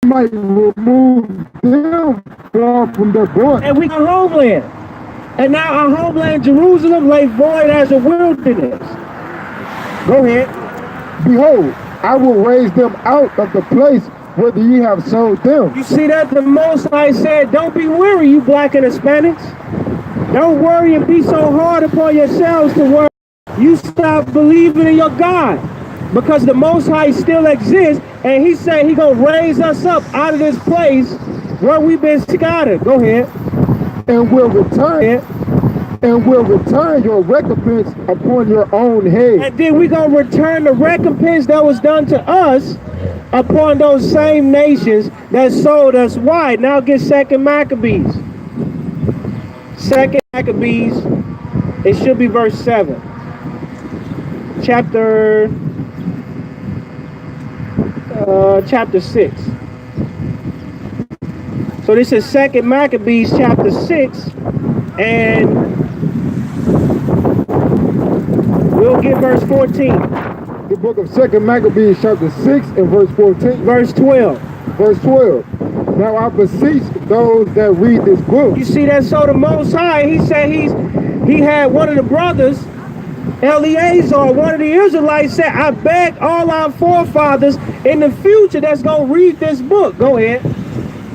might remove them far from their border. And we got homeland. And now our homeland, Jerusalem, lay void as a wilderness. Go ahead. Behold, I will raise them out of the place where ye have sold them. You see that? The Most High said, don't be weary, you black and Hispanics. Don't worry and be so hard upon yourselves to worry. You stop believing in your God. Because the Most High still exists, and he said he gonna raise us up out of this place where we've been scattered. Go ahead. And will return your recompense upon your own head. And then we gonna return the recompense that was done to us upon those same nations that sold us. Why? Now get Second Maccabees. Second Maccabees, it should be verse 7. Chapter 6. So this is Second Maccabees chapter 6, and we'll get verse 14. The book of Second Maccabees chapter 6 and verse 14. Verse 12. Verse 12. Now I beseech those that read this book. You see that? So the Most High, he said he had one of the brothers, Eleazar, one of the Israelites, said, I beg all our forefathers in the future that's going to read this book. Go ahead.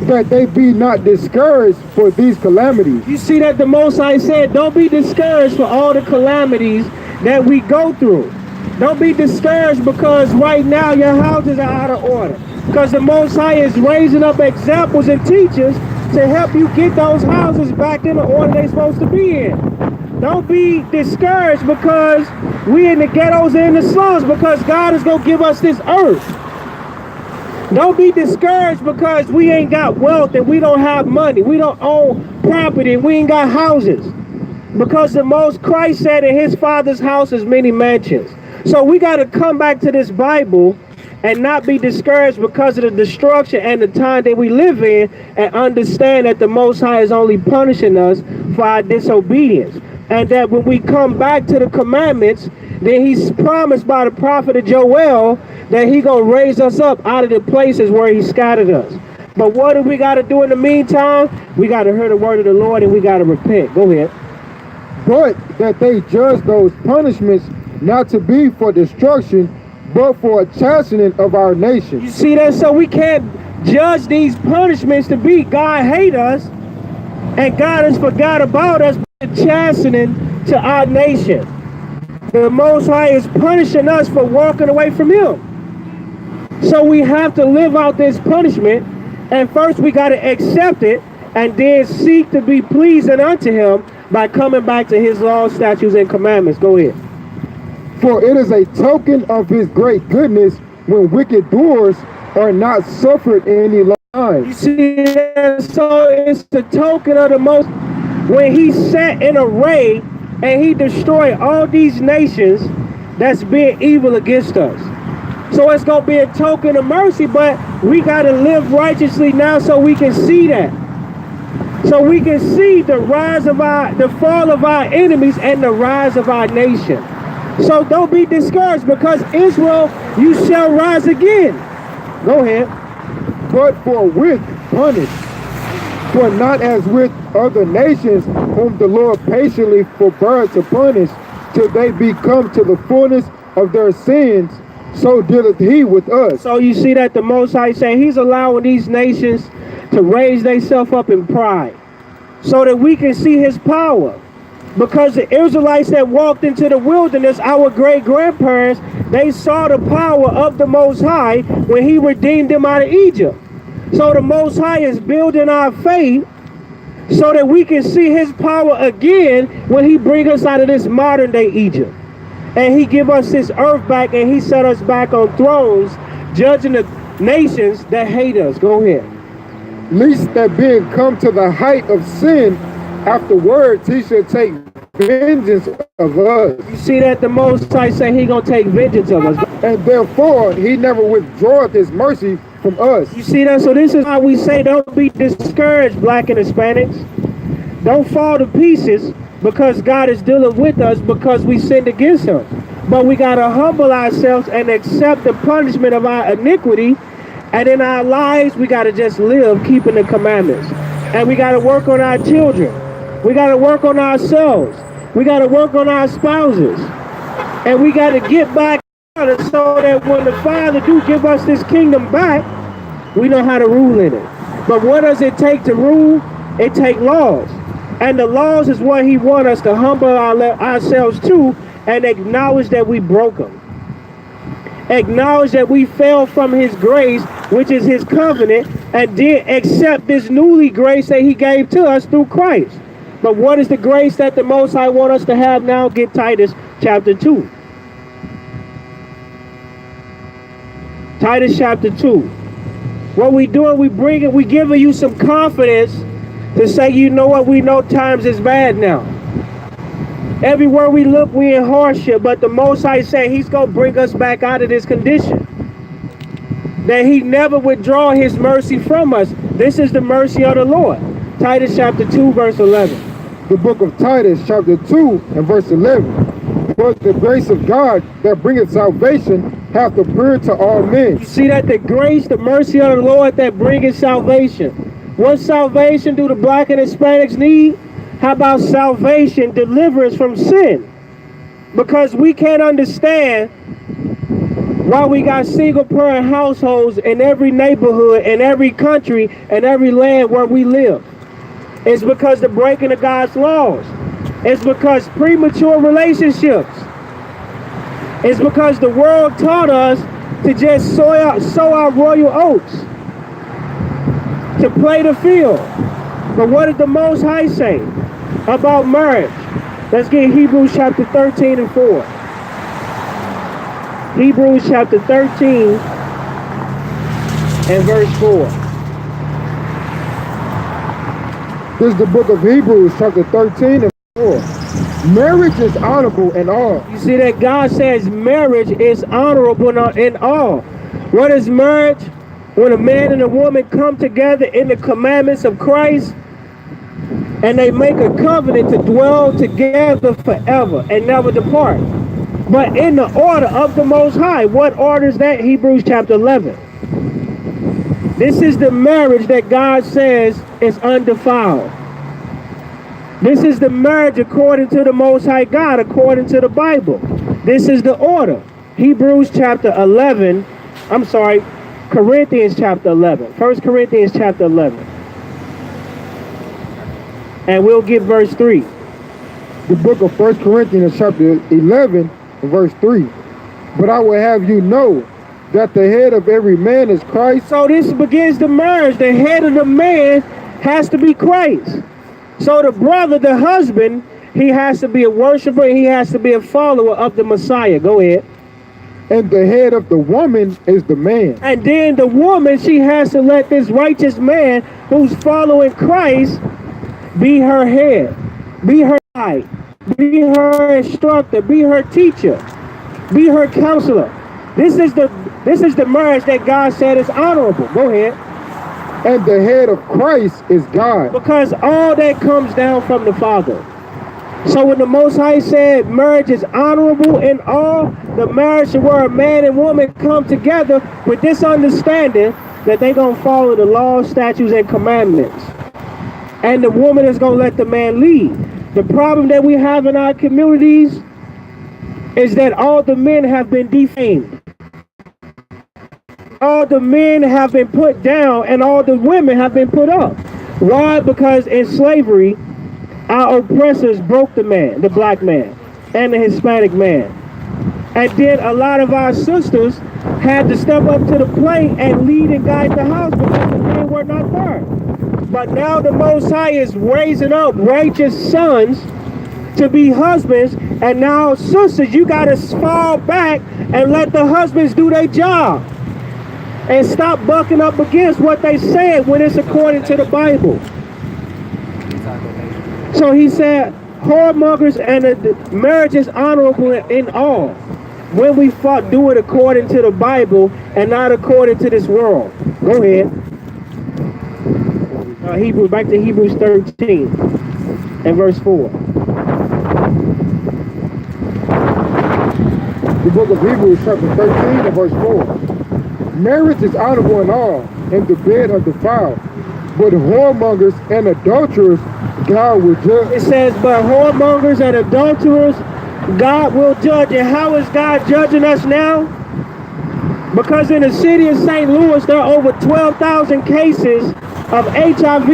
That they be not discouraged for these calamities. You see that the Most High said, don't be discouraged for all the calamities that we go through. Don't be discouraged because right now your houses are out of order. Because the Most High is raising up examples and teachers to help you get those houses back in the order they're supposed to be in. Don't be discouraged because we in the ghettos and in the slums, because God is going to give us this earth. Don't be discouraged because we ain't got wealth and we don't have money. We don't own property and we ain't got houses. Because the most Christ said in his Father's house is many mansions. So we got to come back to this Bible and not be discouraged because of the destruction and the time that we live in, and understand that the Most High is only punishing us for our disobedience. And that when we come back to the commandments, then he's promised by the prophet of Joel that he gonna raise us up out of the places where he scattered us. But what do we got to do in the meantime? We got to hear the word of the Lord and we got to repent. Go ahead. But that they judge those punishments not to be for destruction, but for a chastening of our nation. You see that? So we can't judge these punishments to be God hate us and God has forgot about us, but chastening to our nation. The Most High is punishing us for walking away from him. So we have to live out this punishment, and first we got to accept it and then seek to be pleasing unto him by coming back to his laws, statutes, and commandments. Go ahead. For it is a token of his great goodness when wicked doers are not suffered any long time. You see that? So it's the token of the Most, when he sat in array and he destroyed all these nations that's being evil against us. So it's going to be a token of mercy, but we got to live righteously now so we can see that. So we can see the rise of the fall of our enemies and the rise of our nation. So don't be discouraged, because Israel, you shall rise again. Go ahead. But forthwith punish, for not as with other nations whom the Lord patiently forbear to punish, till they be come to the fullness of their sins, so dealeth he with us. So you see that the Most High say he's allowing these nations to raise themselves up in pride so that we can see his power. Because the Israelites that walked into the wilderness, our great-grandparents, they saw the power of the Most High when he redeemed them out of Egypt. So the Most High is building our faith so that we can see his power again when he brings us out of this modern-day Egypt. And he give us this earth back, and he set us back on thrones, judging the nations that hate us. Go ahead. Least that being come to the height of sin, afterwards he shall take vengeance of us. You see that the Most High say he gonna take vengeance of us. And therefore he never withdraweth his mercy from us. You see that? So this is how we say don't be discouraged, black and Hispanics. Don't fall to pieces because God is dealing with us because we sinned against him. But we gotta humble ourselves and accept the punishment of our iniquity And in our lives, we got to just live keeping the commandments. And we got to work on our children. We got to work on ourselves. We got to work on our spouses. And we got to get back so that when the Father do give us this kingdom back, we know how to rule in it. But what does it take to rule? It takes laws. And the laws is what he wants us to humble ourselves to and acknowledge that we broke them. Acknowledge that we fell from his grace, which is his covenant, and did accept this newly grace that he gave to us through Christ. But what is the grace that the Most High want us to have now? Get Titus chapter 2. Titus chapter 2. What we doing, we giving you some confidence to say, you know what, we know times is bad now. Everywhere we look, we in hardship, but the Most High said he's going to bring us back out of this condition. That he never withdraw his mercy from us. This is the mercy of the Lord. Titus chapter 2, verse 11. The book of Titus, chapter 2, and verse 11. But the grace of God that bringeth salvation hath appeared to all men. You see that the grace, the mercy of the Lord that bringeth salvation. What salvation do the black and Hispanics need? How about salvation, deliverance from sin? Because we can't understand why we got single parent households in every neighborhood, in every country, and every land where we live. It's because the breaking of God's laws. It's because premature relationships. It's because the world taught us to just sow our royal oats, to play the field. But what did the Most High say about marriage? Let's get Hebrews chapter 13 and 4. Hebrews chapter 13 and verse 4. This is the book of Hebrews, chapter 13 and 4. Marriage is honorable in all. You see that God says marriage is honorable in all. What is marriage? When a man and a woman come together in the commandments of Christ and they make a covenant to dwell together forever and never depart. But in the order of the Most High. What order is that? Hebrews chapter 11. This is the marriage that God says is undefiled. This is the marriage according to the Most High God, according to the Bible. This is the order. Hebrews chapter 11, Corinthians chapter 11. 1 Corinthians chapter 11. And we'll get verse 3. The book of 1 Corinthians chapter 11, verse 3. But I will have you know that the head of every man is Christ. So this begins the marriage. The head of the man has to be Christ. So the brother, the husband, he has to be a worshiper. He has to be a follower of the Messiah. Go ahead. And the head of the woman is the man. And then the woman, she has to let this righteous man who's following Christ be her head, be her guide, be her instructor, be her teacher, be her counselor. This is the marriage that God said is honorable. Go ahead. And the head of Christ is God. Because all that comes down from the Father. So when the Most High said marriage is honorable in all, the marriage where a man and woman come together with this understanding that they're going to follow the laws, statutes, and commandments. And the woman is going to let the man lead. The problem that we have in our communities is that all the men have been defamed. All the men have been put down and all the women have been put up. Why? Because in slavery, our oppressors broke the man, the black man, and the Hispanic man. And then a lot of our sisters had to step up to the plate and lead and guide the house because the men were not there. But now the Most High is raising up righteous sons to be husbands, and now sisters, you got to fall back and let the husbands do their job. And stop bucking up against what they said when it's according to the Bible. So he said, whoremongers and the marriage is honorable in all. When we do it according to the Bible and not according to this world. Go ahead. Back to Hebrews 13 and verse 4. The book of Hebrews chapter 13 and verse 4. Marriage is honorable in all, and the bed of the foul. But whoremongers and adulterers, God will judge. It says, but whoremongers and adulterers, God will judge. And how is God judging us now? Because in the city of St. Louis, there are over 12,000 cases of HIV.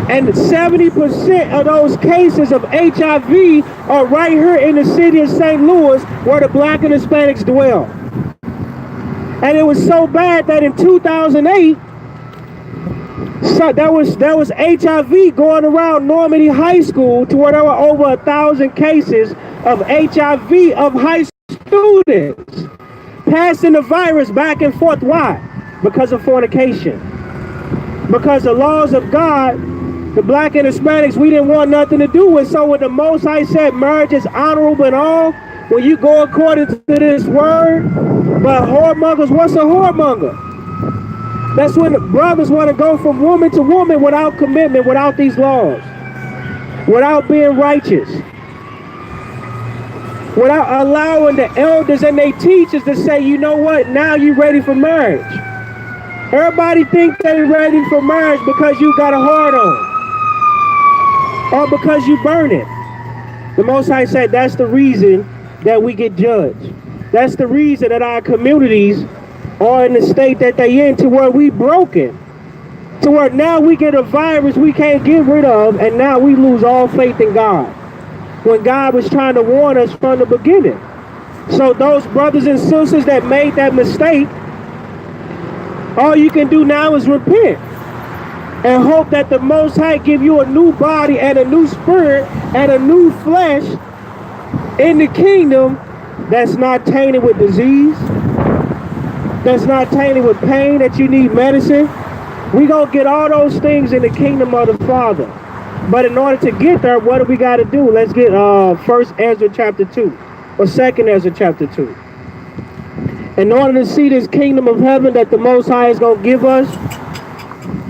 And 70% of those cases of HIV are right here in the city of St. Louis, where the Black and Hispanics dwell. And it was so bad that in 2008, so there was HIV going around Normandy High School, to where there were over 1,000 cases of HIV of high students passing the virus back and forth. Why? Because of fornication. Because the laws of God, the Black and Hispanics, we didn't want nothing to do with. So when the Most High said marriage is honorable and all, when you go according to this word, but whoremongers, what's a whoremonger? That's when the brothers want to go from woman to woman without commitment, without these laws, without being righteous, without allowing the elders and their teachers to say, you know what, now you're ready for marriage. Everybody think they're ready for marriage because you got a heart on, or because you burn it. The Most High said that's the reason that we get judged. That's the reason that our communities are in the state that they in, to where we broken, to where now we get a virus we can't get rid of, and now we lose all faith in God, when God was trying to warn us from the beginning. So those brothers and sisters that made that mistake, all you can do now is repent and hope that the Most High give you a new body and a new spirit and a new flesh in the kingdom that's not tainted with disease, that's not tainted with pain, that you need medicine. We gonna get all those things in the kingdom of the Father. But in order to get there, what do we got to do? Let's get 1 Ezra chapter 2, or 2 Ezra chapter 2. In order to see this kingdom of heaven that the Most High is gonna give us,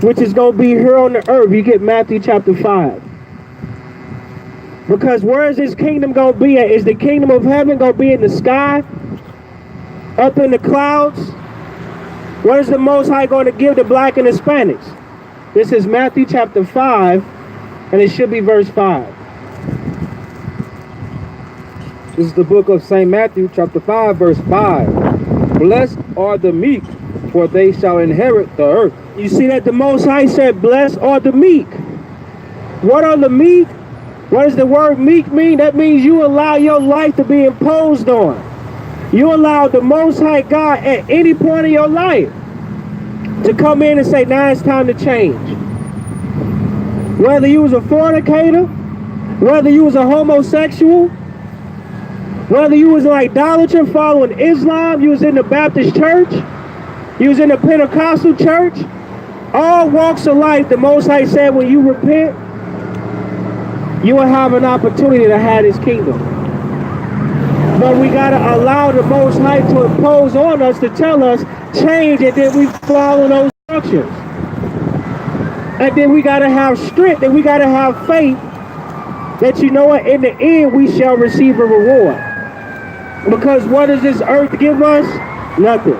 which is gonna be here on the earth, you get Matthew chapter 5. Because where is this kingdom gonna be at? Is the kingdom of heaven gonna be in the sky, up in the clouds? What is the Most High going to give the Black and Hispanics? This is Matthew chapter 5, and it should be verse 5. This is the book of St. Matthew chapter 5, verse 5. Blessed are the meek, for they shall inherit the earth. You see that the Most High said, blessed are the meek. What are the meek? What does the word meek mean? That means you allow your life to be imposed on. You allow the Most High God at any point in your life to come in and say, now it's time to change. Whether you was a fornicator, whether you was a homosexual, whether you was an idolater following Islam, you was in the Baptist church, you was in the Pentecostal church, all walks of life, the Most High said when you repent, you will have an opportunity to have His kingdom. But we got to allow the Most High to impose on us, to tell us, change, and then we follow those instructions. And then we got to have strength, and we got to have faith that, you know what, in the end we shall receive a reward. Because what does this earth give us? Nothing.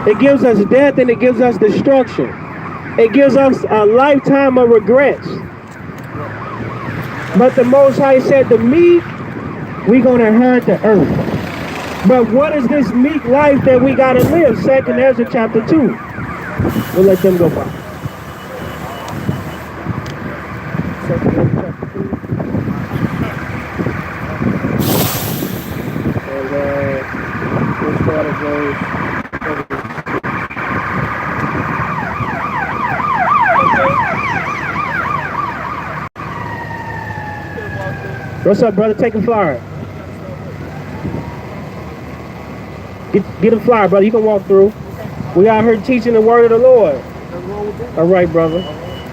It gives us death, and it gives us destruction. It gives us a lifetime of regrets. But the Most High said, the meek, we're going to inherit the earth. But what is this meek life that we got to live? 2 Ezra chapter 2. We'll let them go by. 2 Ezra chapter 2. And we'll start at verse 7. What's up, brother? Take a flyer. Get a flyer, brother. You can walk through. We out here teaching the word of the Lord. All right, brother.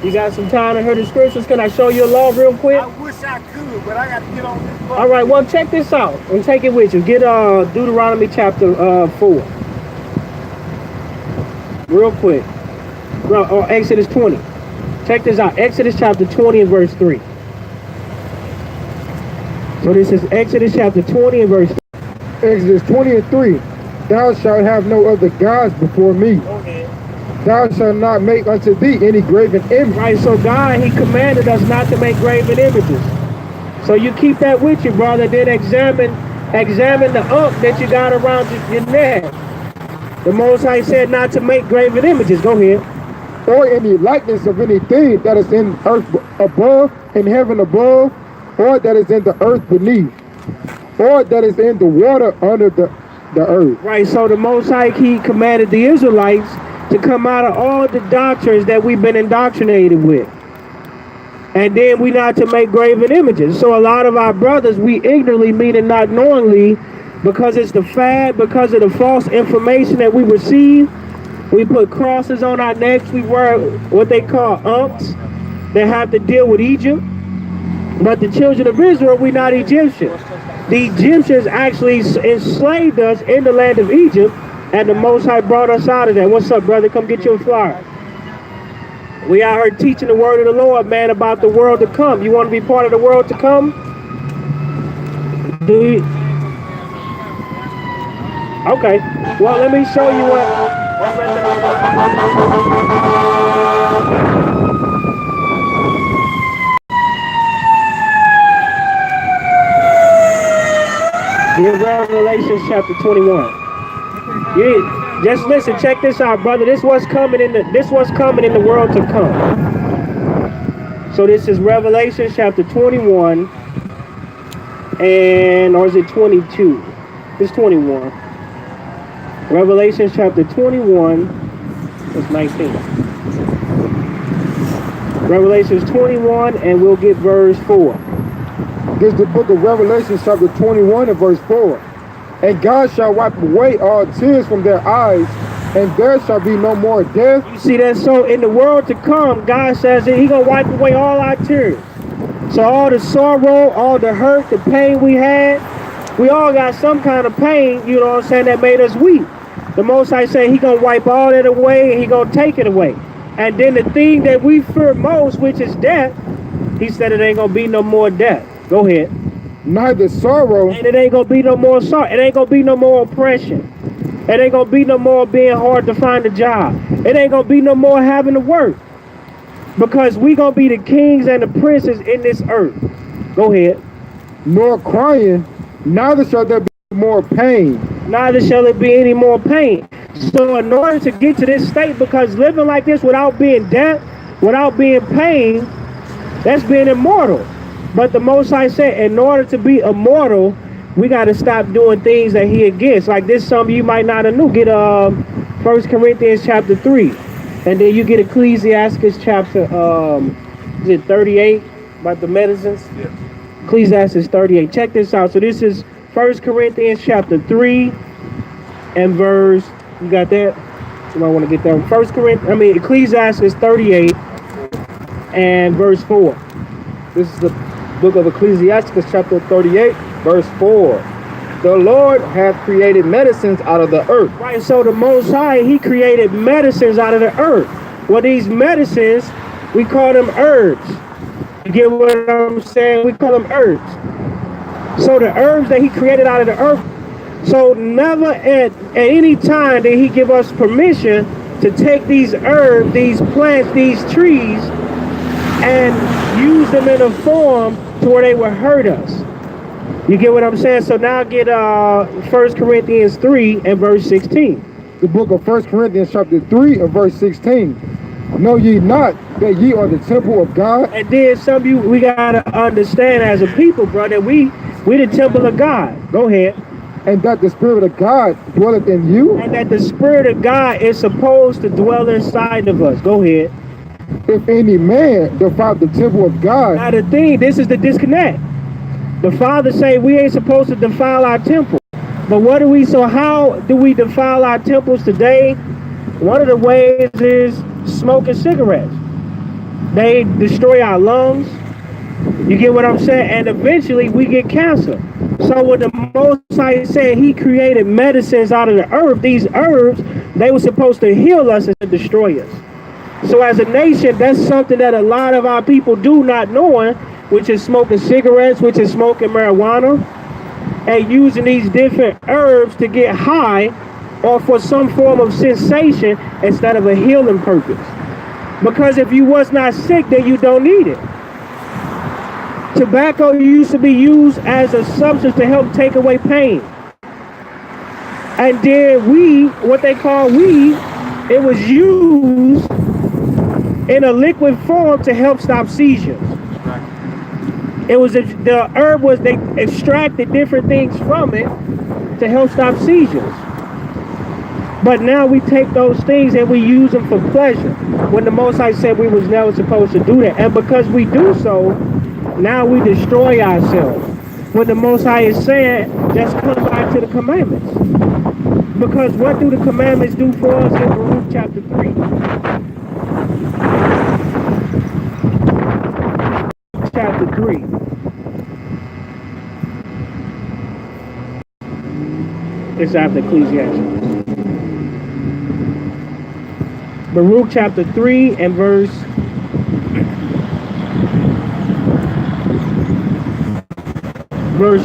You got some time to hear the scriptures? Can I show you a law real quick? I wish I could, but I got to get on this bus. All right, well, check this out and take it with you. Get Deuteronomy chapter 4. Real quick. Or Exodus 20. Check this out. Exodus chapter 20 and verse 3. So this is Exodus chapter 20 and verse 3. Exodus 20 and 3. Thou shalt have no other gods before me. Thou shalt not make unto thee any graven image. Right, so God, he commanded us not to make graven images. So you keep that with you, brother. Then examine the that you got around your neck. The Most High said not to make graven images. Go ahead. Or any likeness of anything that is in earth above, in heaven above, or that is in the earth beneath, or that is in the water under the earth. Right, so the Most High, he commanded the Israelites to come out of all the doctrines that we've been indoctrinated with. And then we not to make graven images. So a lot of our brothers, we ignorantly, meaning not knowingly, because it's the fad, because of the false information that we receive, we put crosses on our necks. We wear what they call umps that have to deal with Egypt. But the children of Israel, we not Egyptians. The Egyptians actually enslaved us in the land of Egypt, and the Most High brought us out of that. What's up, brother? Come get your flyer. We out here teaching the word of the Lord, man, about the world to come. You want to be part of the world to come? Do you? Okay. Well, let me show you what. In Revelation chapter 21. Yeah, just listen, check this out, brother. This what's coming in the world to come. So this is Revelation chapter 21, or is it 22? It's 21. Revelation chapter 21, it's 19. Revelation 21, and we'll get verse 4. This is the book of Revelation, chapter 21 and verse 4. And God shall wipe away all tears from their eyes, and there shall be no more death. You see that? So in the world to come, God says that he gonna wipe away all our tears. So all the sorrow, all the hurt, the pain we had, we all got some kind of pain, you know what I'm saying, that made us weak. The Most High say he gonna wipe all that away, and he gonna take it away. And then the thing that we fear most, which is death, he said it ain't gonna be no more death. Go ahead. Neither sorrow. And it ain't gonna be no more sorrow. It ain't gonna be no more oppression. It ain't gonna be no more being hard to find a job. It ain't gonna be no more having to work. Because we gonna be the kings and the princes in this earth. Go ahead. Nor crying, neither shall there be more pain. Neither shall it be any more pain. So in order to get to this state, because living like this without being death, without being pain, that's being immortal. But the Most High said, in order to be immortal, we got to stop doing things that he against. Like this, some of you might not have knew. Get 1 Corinthians chapter 3. And then you get Ecclesiastes chapter, is it 38, about the medicines? Yeah. Ecclesiastes 38. Check this out. So this is 1 Corinthians chapter 3 and verse, you got that? You might want to get that. Ecclesiastes 38 and verse 4. This is the book of Ecclesiastes, chapter 38, verse 4. The Lord hath created medicines out of the earth. Right, so the Most High, he created medicines out of the earth. Well, these medicines, we call them herbs. You get what I'm saying? We call them herbs. So the herbs that he created out of the earth, so never at any time did he give us permission to take these herbs, these plants, these trees, and use them in a form to where they would hurt us. You get what I'm saying? So now get 1 Corinthians 3 and verse 16. The book of 1 Corinthians chapter 3 and verse 16. Know ye not that ye are the temple of God? And then some of you, we got to understand as a people, brother, we the temple of God. Go ahead. And that the Spirit of God dwelleth in you? And that the Spirit of God is supposed to dwell inside of us. Go ahead. If any man defile the temple of God. Now the thing, this is the disconnect. The Father say we ain't supposed to defile our temple. But how do we defile our temples today? One of the ways is smoking cigarettes. They destroy our lungs. You get what I'm saying? And eventually we get cancer. So when the Most High said he created medicines out of the earth, these herbs, they were supposed to heal us and destroy us. So as a nation, that's something that a lot of our people do not knowing, which is smoking cigarettes, which is smoking marijuana, and using these different herbs to get high or for some form of sensation instead of a healing purpose. Because if you was not sick, then you don't need it. Tobacco used to be used as a substance to help take away pain. And then weed, what they call weed, it was used in a liquid form to help stop seizures. It was the herb was they extracted different things from it to help stop seizures. But now we take those things and we use them for pleasure, when the Most High said we was never supposed to do that. And because we do so, now we destroy ourselves. When the Most High is saying, just come back to the commandments. Because what do the commandments do for us in Baruch chapter 3? Chapter 3. It's after Ecclesiastes. Baruch chapter 3 and verse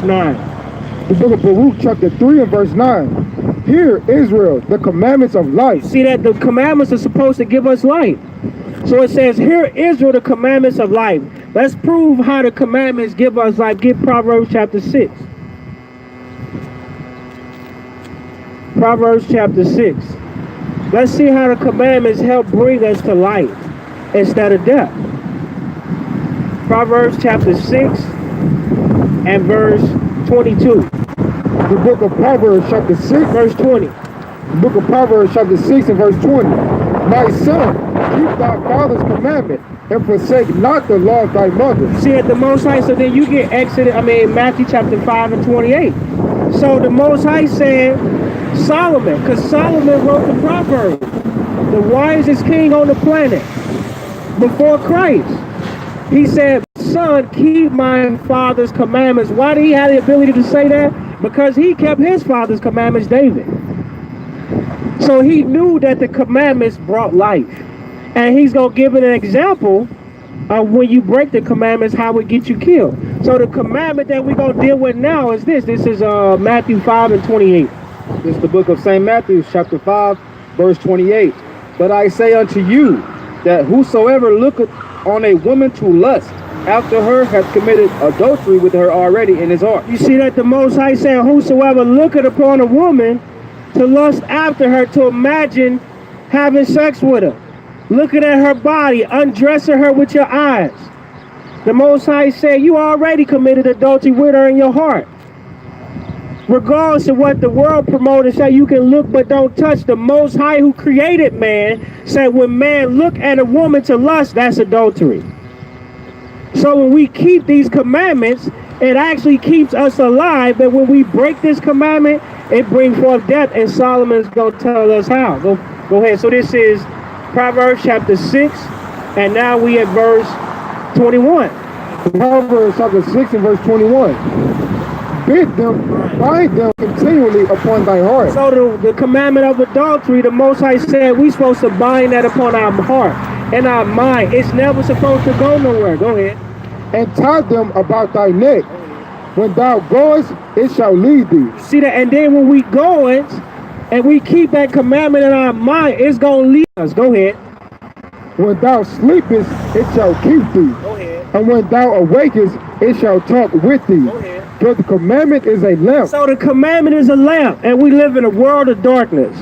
9. The book of Baruch chapter 3 and verse 9. Hear, Israel, the commandments of life. See that the commandments are supposed to give us life. So it says, hear, Israel, the commandments of life. Let's prove how the commandments give us life. Get Proverbs chapter 6. Proverbs chapter 6. Let's see how the commandments help bring us to life instead of death. Proverbs chapter 6 and verse 22. The book of Proverbs chapter 6. Verse 20. The book of Proverbs chapter 6 and verse 20. My son, keep thy father's commandment and forsake not the law of thy mother. See, at the Most High, so then you get Matthew chapter 5 and 28. So the Most High said, Solomon, because Solomon wrote the Proverbs, the wisest king on the planet before Christ. He said, son, keep my father's commandments. Why did he have the ability to say that? Because he kept his father's commandments, David. So he knew that the commandments brought life. And he's going to give an example of when you break the commandments, how it gets you killed. So the commandment that we're going to deal with now is this. This is Matthew 5 and 28. This is the book of St. Matthew, chapter 5, verse 28. But I say unto you, that whosoever looketh on a woman to lust after her hath committed adultery with her already in his heart. You see that the Most High said, whosoever looketh upon a woman to lust after her, to imagine having sex with her, looking at her body, undressing her with your eyes. The Most High said, you already committed adultery with her in your heart. Regardless of what the world promoted say you can look but don't touch, the Most High who created man said when man look at a woman to lust, that's adultery. So when we keep these commandments, it actually keeps us alive. But when we break this commandment, it brings forth death. And Solomon's going to tell us how. Go ahead. So this is Proverbs chapter 6. And now we at verse 21. Proverbs chapter 6 and verse 21. Bid them, bind them continually upon thy heart. So the commandment of adultery, the Most High said we're supposed to bind that upon our heart and our mind. It's never supposed to go nowhere. Go ahead. And tie them about thy neck. When thou goest, it shall lead thee. See that? And then when we go and we keep that commandment in our mind, it's going to lead us. Go ahead. When thou sleepest, it shall keep thee. Go ahead. And when thou awakest, it shall talk with thee. Go ahead. For the commandment is a lamp. So the commandment is a lamp, and we live in a world of darkness.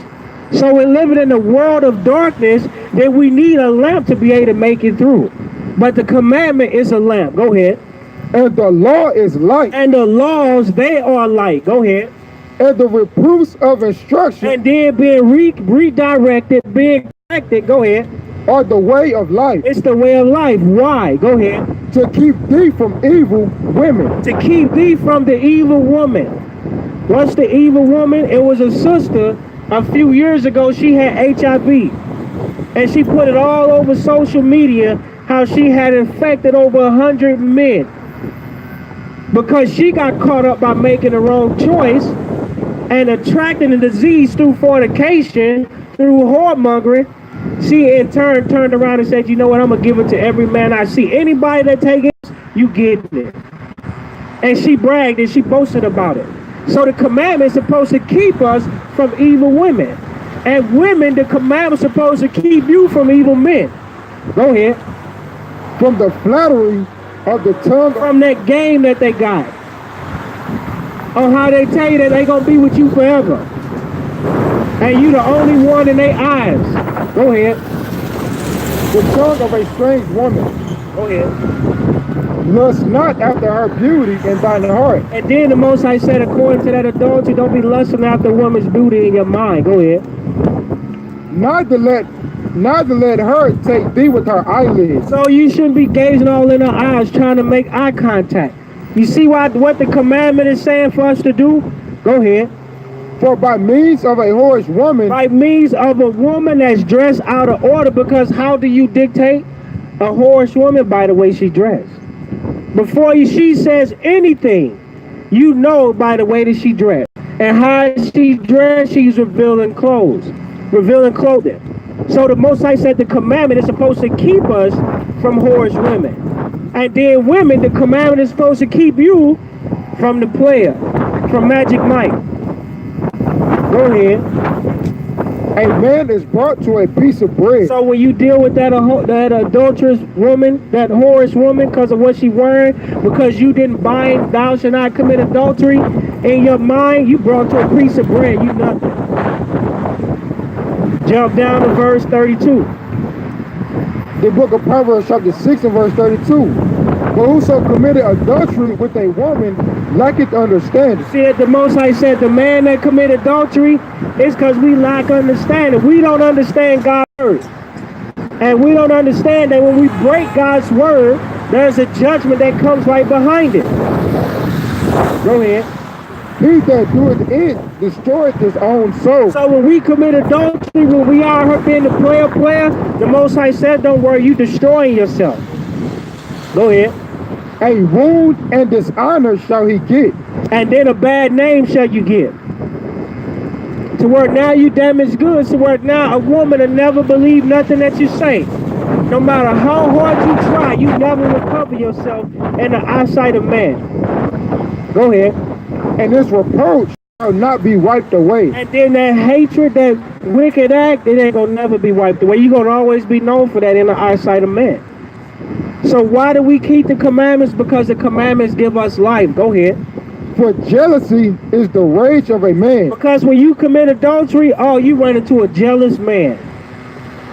So we're living in a world of darkness that we need a lamp to be able to make it through. But the commandment is a lamp. Go ahead. And the law is light. And the laws, they are light. Go ahead. And the reproofs of instruction. And then being redirected, being corrected. Go ahead. Are the way of life. It's the way of life. Why? Go ahead. To keep thee from evil women. To keep thee from the evil woman. What's the evil woman? It was a sister a few years ago. She had HIV. And she put it all over social media how she had infected over 100 men. Because she got caught up by making the wrong choice and attracting the disease through fornication, through whoremongering. She in turn turned around and said, you know what, I'm going to give it to every man I see. Anybody that take it, you get it. And she bragged and she boasted about it. So the commandment is supposed to keep us from evil women. And women, the commandment is supposed to keep you from evil men. Go ahead. From the flattery of the tongue. From that game that they got. On how they tell you that they gonna be with you forever. And you the only one in their eyes. Go ahead. The tongue of a strange woman. Go ahead. Lust not after her beauty in thine heart. And then the Most High said, according to that adultery, don't be lusting after a woman's beauty in your mind. Go ahead. Not to let her take thee with her eyelids. So you shouldn't be gazing all in her eyes, trying to make eye contact. You see what the commandment is saying for us to do? Go ahead. For by means of a whorish woman. By means of a woman that's dressed out of order, because how do you dictate a whorish woman? By the way she dressed. Before she says anything, you know by the way that she dressed. And how she dressed, she's revealing clothing. So the Most High said the commandment is supposed to keep us from whorish women. And then women, the commandment is supposed to keep you from the player, from Magic Mike. Go ahead. A man is brought to a piece of bread. So when you deal with that adulterous woman, that whorish woman, because of what she wearing, because you didn't bind, thou shalt not commit adultery, in your mind, you brought to a piece of bread, you nothing. Jump down to verse 32. The book of Proverbs chapter 6 and verse 32. For whoso committed adultery with a woman lacketh understanding. See, the Most High said the man that committed adultery is because we lack understanding. We don't understand God's word. And we don't understand that when we break God's word, there's a judgment that comes right behind it. Go ahead. He that doeth it destroyeth his own soul. So when we commit adultery, when we are her being the player, the Most High said, don't worry, you destroying yourself. Go ahead. A wound and dishonor shall he get. And then a bad name shall you get. To where now you damage goods, to where now a woman will never believe nothing that you say. No matter how hard you try, you never recover yourself in the eyesight of man. Go ahead. And this reproach shall not be wiped away. And then that hatred, that wicked act, it ain't gonna never be wiped away. You're gonna always be known for that in the eyesight of man. So why do we keep the commandments? Because the commandments give us life. Go ahead. For jealousy is the rage of a man. Because when you commit adultery, you run into a jealous man.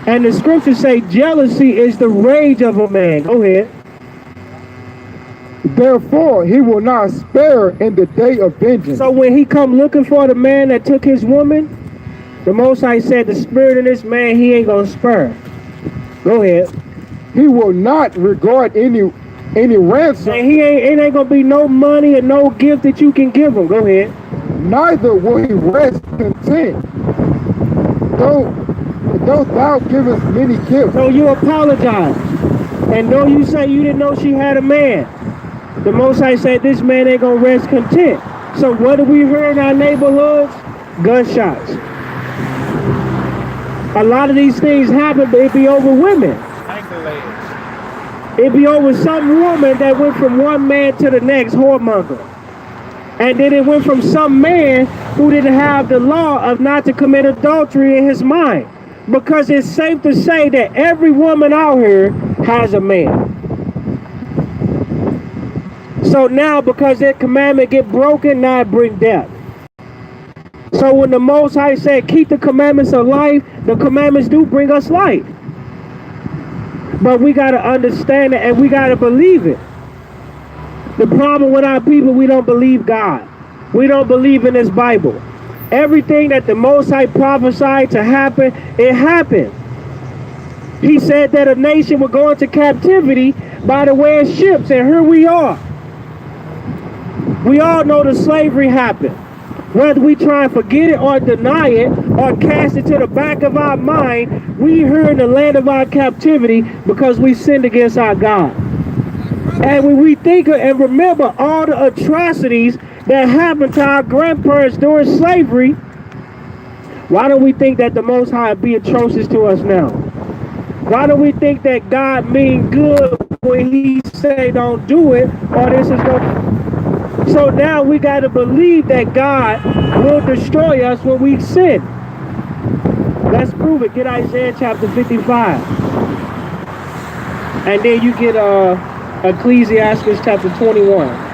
And the scriptures say jealousy is the rage of a man. Go ahead. Therefore, he will not spare in the day of vengeance. So when he come looking for the man that took his woman, the Most High said the spirit of this man, he ain't gonna spare. Go ahead. He will not regard any ransom. And it ain't gonna be no money and no gift that you can give him. Go ahead. Neither will he rest content, though thou givest many gifts. So you apologize. And though you say you didn't know she had a man, the Most High said this man ain't gonna rest content. So what do we hear in our neighborhoods? Gunshots. A lot of these things happen, but it be over women. It be over some woman that went from one man to the next, whoremonger. And then it went from some man who didn't have the law of not to commit adultery in his mind. Because it's safe to say that every woman out here has a man. So now, because that commandment get broken, now it bring death. So when the Most High said, keep the commandments of life, the commandments do bring us life. But we got to understand it and we got to believe it. The problem with our people, we don't believe God. We don't believe in this Bible. Everything that the Most High prophesied to happen, it happened. He said that a nation would go into captivity by the way of ships, and here we are. We all know that slavery happened. Whether we try and forget it or deny it or cast it to the back of our mind, we here in the land of our captivity because we sinned against our God. And when we think and remember all the atrocities that happened to our grandparents during slavery, why don't we think that the Most High be atrocious to us now? Why don't we think that God mean good when he say don't do it, or this is going So now we got to believe that God will destroy us when we sin. Let's prove it. Get Isaiah chapter 55. And then you get Ecclesiastes chapter 21.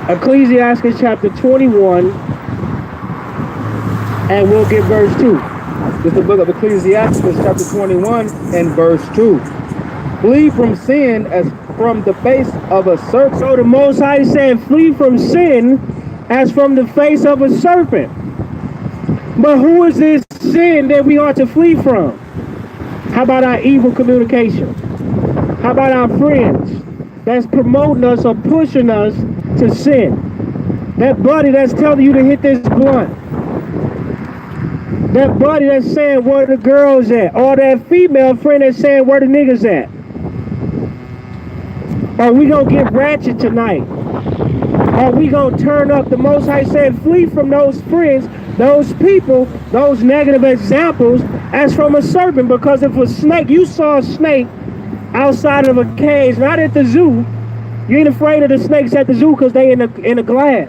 Ecclesiastes chapter 21, and we'll get verse 2. This is the book of Ecclesiastes, chapter 21, and verse 2. Flee from sin as from the face of a serpent. So the Most High said, flee from sin as from the face of a serpent. But who is this sin that we ought to flee from? How about our evil communication? How about our friends that's promoting us or pushing us to sin? That buddy that's telling you to hit this blunt. That buddy that's saying where the girls at. Or that female friend that's saying where the niggas at. Or we gonna get ratchet tonight. Or we gonna turn up. The Most High said flee from those friends, those people, those negative examples as from a serpent. Because if a snake, you saw a snake outside of a cage, not at the zoo. You ain't afraid of the snakes at the zoo because they in a glass.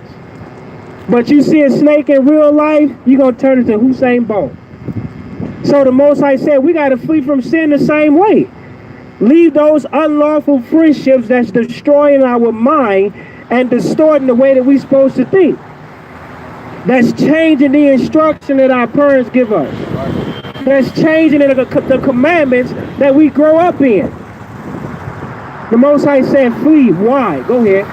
But you see a snake in real life, you're going to turn into Usain Bolt. So the Most High said we got to flee from sin the same way. Leave those unlawful friendships that's destroying our mind and distorting the way that we're supposed to think. That's changing the instruction that our parents give us. That's changing the commandments that we grow up in. The Most High said flee. Why? Go ahead.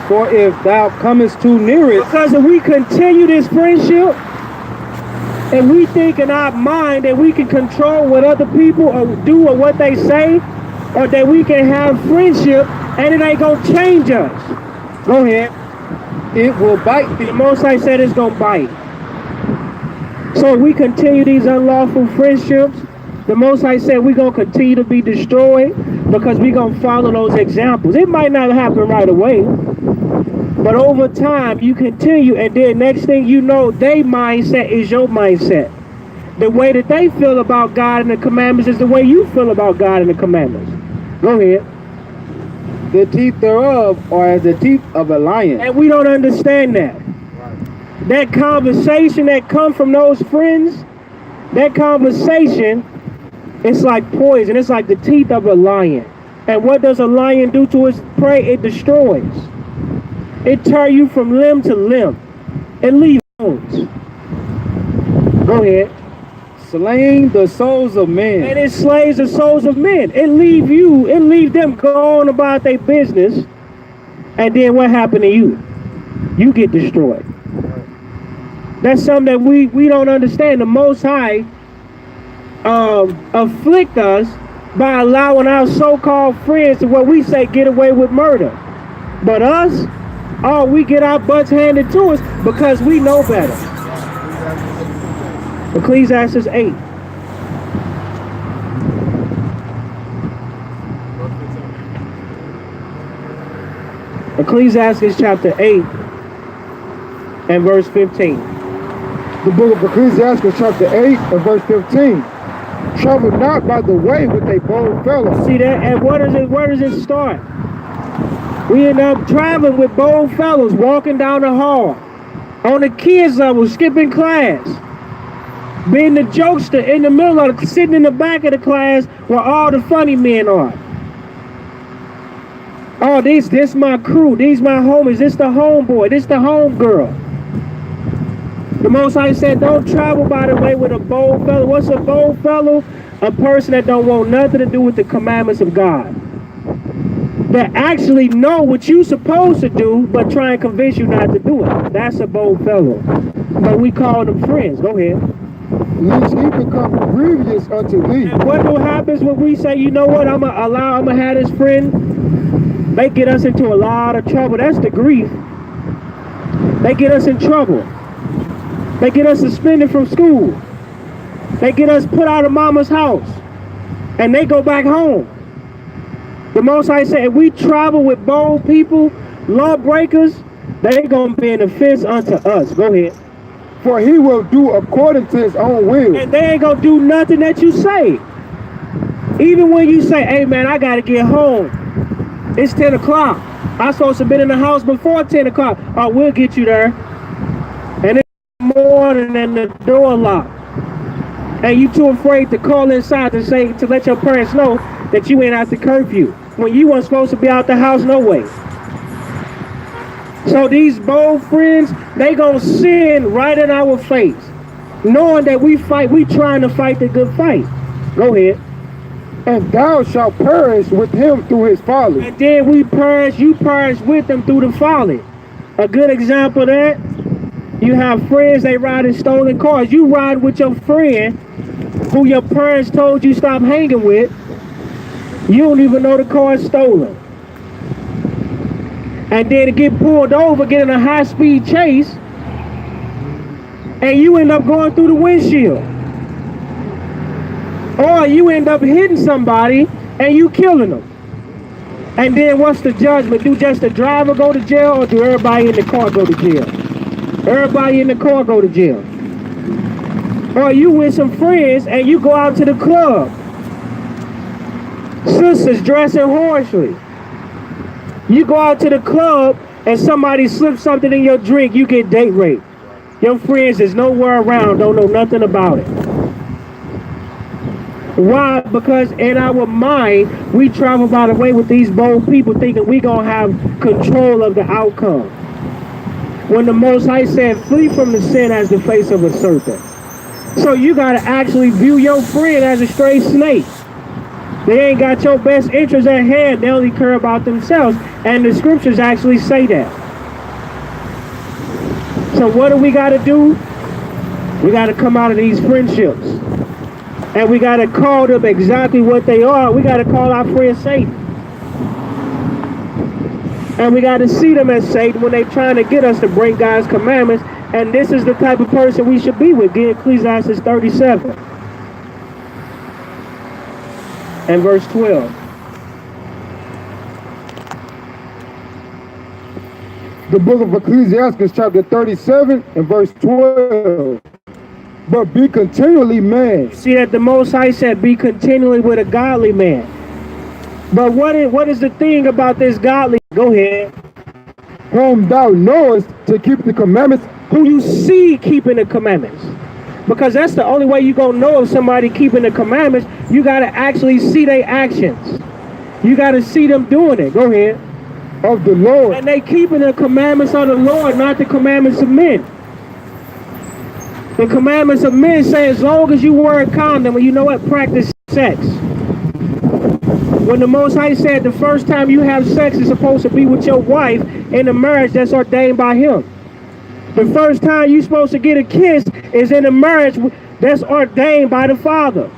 For if thou comest too near it, Because if we continue this friendship and we think in our mind that we can control what other people or do or what they say, or that we can have friendship and it ain't gonna change us. Go ahead. it will bite thee. The Most High said it's gonna bite. So if we continue these unlawful friendships, the Most High said we're gonna continue to be destroyed because we're gonna follow those examples. It might not happen right away, but over time you continue, and then next thing you know, their mindset is your mindset. The way that they feel about God and the commandments is the way you feel about God and the commandments. Go ahead. The teeth thereof are as the teeth of a lion. And we don't understand that. That conversation that comes from those friends, that conversation, it's like poison. It's like the teeth of a lion. And what does a lion do to its prey? It destroys. It tears you from limb to limb. It leaves bones. Go ahead. Slaying the souls of men. And it slays the souls of men. It leave them going about their business. And then what happened to you? You get destroyed. That's something that we don't understand. The Most High afflict us by allowing our so-called friends to what we say get away with murder. But us, we get our butts handed to us because we know better. Ecclesiastes 8. Ecclesiastes chapter 8 and verse 15. The book of Ecclesiastes chapter 8 and verse 15. Travel not by the way with a bold fellow. See that? And where does it start? We end up traveling with bold fellows, walking down the hall, on the kids level, skipping class, being the jokester in the middle of sitting in the back of the class where all the funny men are. Oh, this my crew, these my homies, this the homeboy, this the homegirl. The Most High said, don't travel by the way with a bold fellow. What's a bold fellow? A person that don't want nothing to do with the commandments of God. That actually know what you supposed to do, but try and convince you not to do it. That's a bold fellow. But we call them friends. Go ahead. Lest he become grievous unto thee. And what happens when we say, you know what, I'm gonna have this friend? They get us into a lot of trouble. That's the grief. They get us in trouble. They get us suspended from school. They get us put out of mama's house. And they go back home. The Most High said, if we travel with bold people, lawbreakers, they gonna be an offense unto us. Go ahead. For he will do according to his own will. And they ain't gonna do nothing that you say. Even when you say, hey man, I gotta get home. It's 10 o'clock. I'm supposed to have been in the house before 10 o'clock. Oh, we'll get you there. And it's morning and the door locked. And you too afraid to call inside to let your parents know that you ain't at the curfew when you weren't supposed to be out the house no way. So these bold friends, they gonna sin right in our face, knowing that we trying to fight the good fight. Go ahead. And thou shalt perish with him through his folly. And then you perish with them through the folly. A good example of that, you have friends, they ride in stolen cars. You ride with your friend who your parents told you stop hanging with. You don't even know the car is stolen. And then to get pulled over, get in a high-speed chase, and you end up going through the windshield. Or you end up hitting somebody and you killing them. And then what's the judgment? Do just the driver go to jail, or do everybody in the car go to jail? Everybody in the car go to jail. Or you with some friends and you go out to the club. Sisters dressing harshly. You go out to the club and somebody slips something in your drink, you get date raped. Your friends is nowhere around, don't know nothing about it. Why? Because in our mind, we travel by the way with these bold people thinking we gonna have control of the outcome. When the Most High said, flee from the sin as the face of a serpent. So you gotta actually view your friend as a stray snake. They ain't got your best interest at hand, they only care about themselves. And the scriptures actually say that. So what do we gotta do? We gotta come out of these friendships. And we got to call them exactly what they are. We got to call our friend Satan. And we got to see them as Satan when they're trying to get us to break God's commandments. And this is the type of person we should be with. Get Ecclesiastes 37 and verse 12. The book of Ecclesiastes chapter 37 and verse 12. But be continually man. See that the Most High said, be continually with a godly man. But what is the thing about this godly? Go ahead. Whom thou knowest to keep the commandments. Who you see keeping the commandments. Because that's the only way you gonna know if somebody keeping the commandments. You gotta actually see their actions. You gotta see them doing it. Go ahead. Of the Lord. And they keeping the commandments of the Lord, not the commandments of men. The commandments of men say as long as you wear a condom, and you know what, practice sex. When the Most High said the first time you have sex is supposed to be with your wife in a marriage that's ordained by him. The first time you're supposed to get a kiss is in a marriage that's ordained by the Father.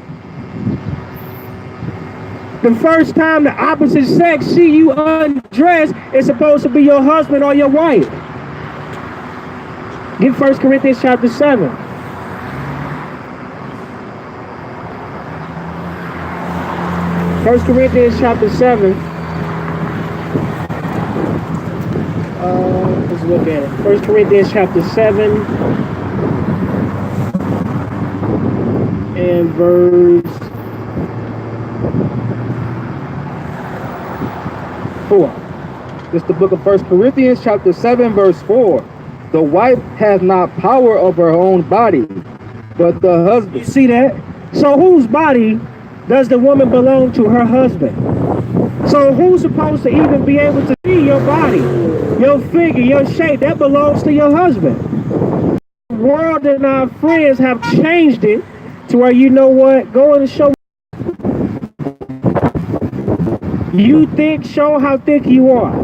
The first time the opposite sex see you undressed is supposed to be your husband or your wife. Get 1 Corinthians chapter 7. 1 Corinthians chapter 7. Let's look at it. 1 Corinthians chapter 7 and verse 4. This is the book of 1 Corinthians chapter 7 verse 4. The wife has not power over her own body, but the husband. You see that? So whose body does the woman belong to? Her husband. So who's supposed to even be able to see your body, your figure, your shape? That belongs to your husband. The world and our friends have changed it to where, you know what, go and show. You thick, show how thick you are.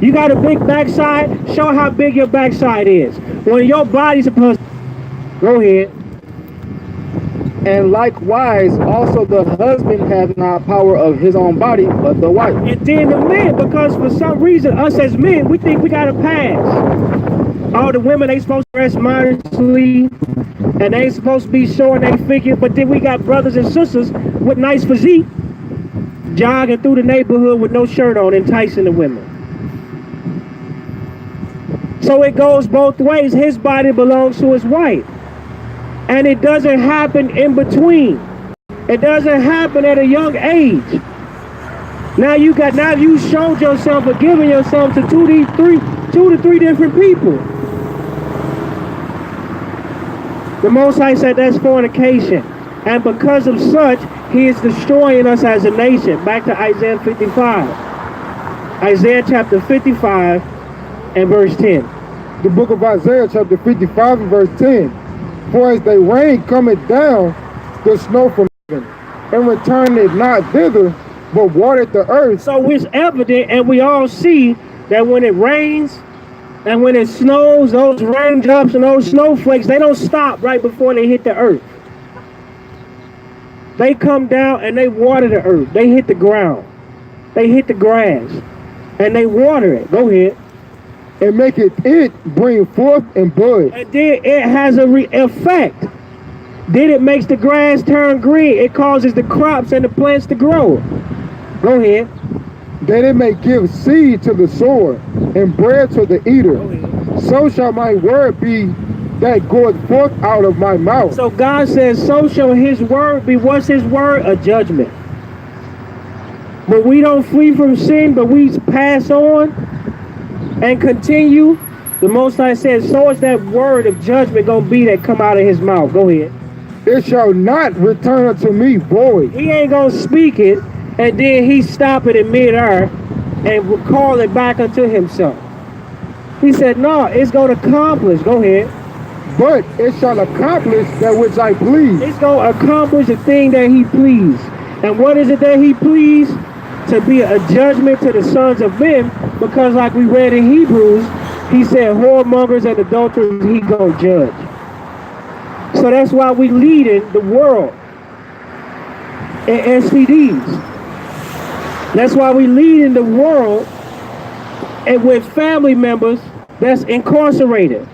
You got a big backside, show how big your backside is. When your body's supposed to... Go ahead. And likewise, also the husband has not power of his own body, but the wife. And then the men, because for some reason, us as men, we think we got a pass. All the women, they supposed to dress modestly, and they ain't supposed to be showing their figure, but then we got brothers and sisters with nice physique, jogging through the neighborhood with no shirt on, enticing the women. So it goes both ways. His body belongs to his wife. And it doesn't happen in between. It doesn't happen at a young age. Now you showed yourself or given yourself to two to three different people. The Most High said that's fornication. And because of such, he is destroying us as a nation. Back to Isaiah 55. Isaiah chapter 55 and verse 10. The book of Isaiah chapter 55 and verse 10. For as the rain cometh down, the snow from heaven, and returneth not thither, but watereth the earth. So it's evident, and we all see that when it rains and when it snows, those raindrops and those snowflakes, they don't stop right before they hit the earth. They come down and they water the earth. They hit the ground. They hit the grass. And they water it. Go ahead. And maketh it bring forth and bud. And then it has a effect. Then it makes the grass turn green. It causes the crops and the plants to grow. Go ahead. That it may give seed to the sower and bread to the eater. So shall my word be that goeth forth out of my mouth. So God says, so shall his word be. What's his word? A judgment. But we don't flee from sin, but we pass on and continue. The Most High says, so is that word of judgment going to be that come out of his mouth. Go ahead. It shall not return unto me void. He ain't going to speak it, and then he stop it in midair and call it back unto himself. He said, no, it's going to accomplish. Go ahead. But it shall accomplish that which I please. It's going to accomplish the thing that he pleased. And what is it that he pleased? To be a judgment to the sons of men, because like we read in Hebrews, he said whoremongers and adulterers he gonna judge. So that's why we lead in the world in SPDs. That's why we lead in the world and with family members that's incarcerated.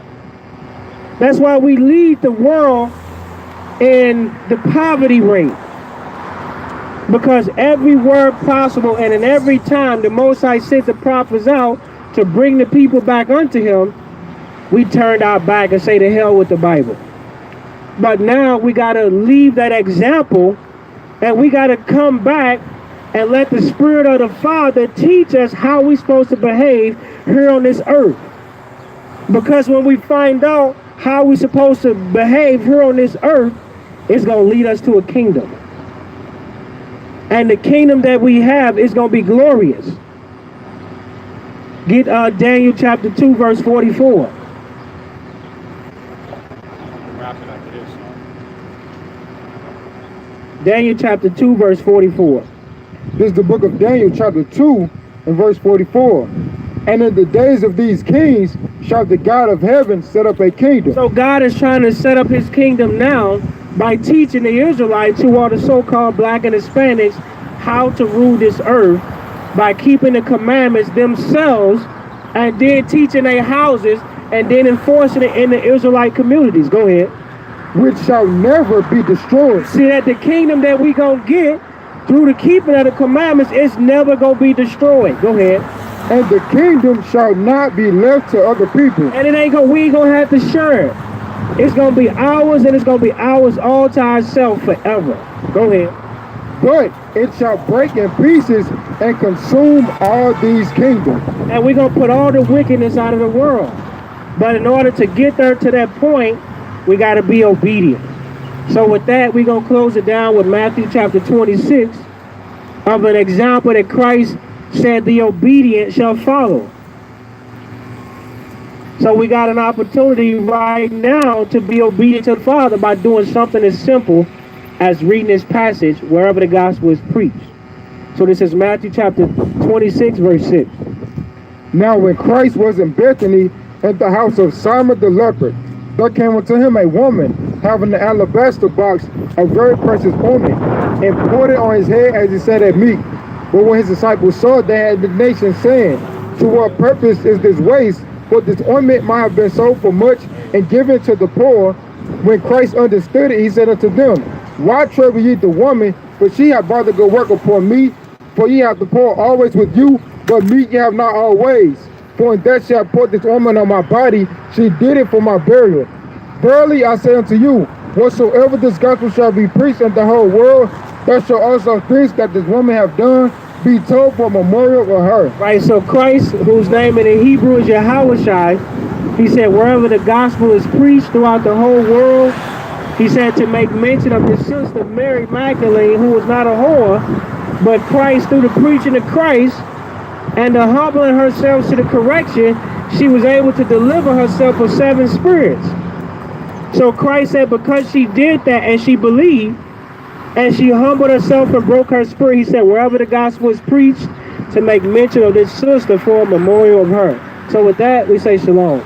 That's why we lead the world in the poverty rate. Because every word possible and in every time the Most High sent the prophets out to bring the people back unto him, we turned our back and say to hell with the Bible. But now we got to leave that example and we got to come back and let the Spirit of the Father teach us how we're supposed to behave here on this earth. Because when we find out how we're supposed to behave here on this earth, it's going to lead us to a kingdom. And the kingdom that we have is going to be glorious. Get Daniel chapter 2, verse 44. Daniel chapter 2, verse 44. This is the book of Daniel chapter 2 and verse 44. And in the days of these kings shall the God of heaven set up a kingdom. So God is trying to set up his kingdom now by teaching the Israelites, who are the so-called black and Hispanics, how to rule this earth by keeping the commandments themselves and then teaching their houses and then enforcing it in the Israelite communities. Go ahead. Which shall never be destroyed. See that the kingdom that we gonna get through the keeping of the commandments is never gonna be destroyed. Go ahead. And the kingdom shall not be left to other people. And we ain't gonna have to share it. It's gonna be ours, and it's gonna be ours all to ourselves forever. Go ahead. But it shall break in pieces and consume all these kingdoms. And we're gonna put all the wickedness out of the world. But in order to get there to that point, we gotta be obedient. So with that, we're gonna close it down with Matthew chapter 26 of an example that Christ said the obedient shall follow. So we got an opportunity right now to be obedient to the Father by doing something as simple as reading this passage wherever the gospel is preached. So this is Matthew chapter 26, verse 6. Now when Christ was in Bethany at the house of Simon the leper, there came unto him a woman having an alabaster box of very precious ointment, and poured it on his head as he sat at meat. But when his disciples saw it, they had indignation, saying, to what purpose is this waste? For this ointment might have been sold for much and given to the poor. When Christ understood it, he said unto them, why trouble ye the woman? For she hath brought the good work upon me. For ye have the poor always with you, but me ye have not always. For in that she hath poured this ointment on my body, she did it for my burial. Verily I say unto you, whatsoever this gospel shall be preached in the whole world, there shall also things that this woman have done be told for memorial of her. Right, so Christ, whose name in the Hebrew is Yahushai, he said wherever the gospel is preached throughout the whole world, he said to make mention of his sister Mary Magdalene, who was not a whore, but Christ, through the preaching of Christ and the humbling herself to the correction, she was able to deliver herself of 7 spirits. So Christ said because she did that and she believed and she humbled herself and broke her spirit, he said wherever the gospel is preached, to make mention of this sister for a memorial of her. So with that, we say shalom.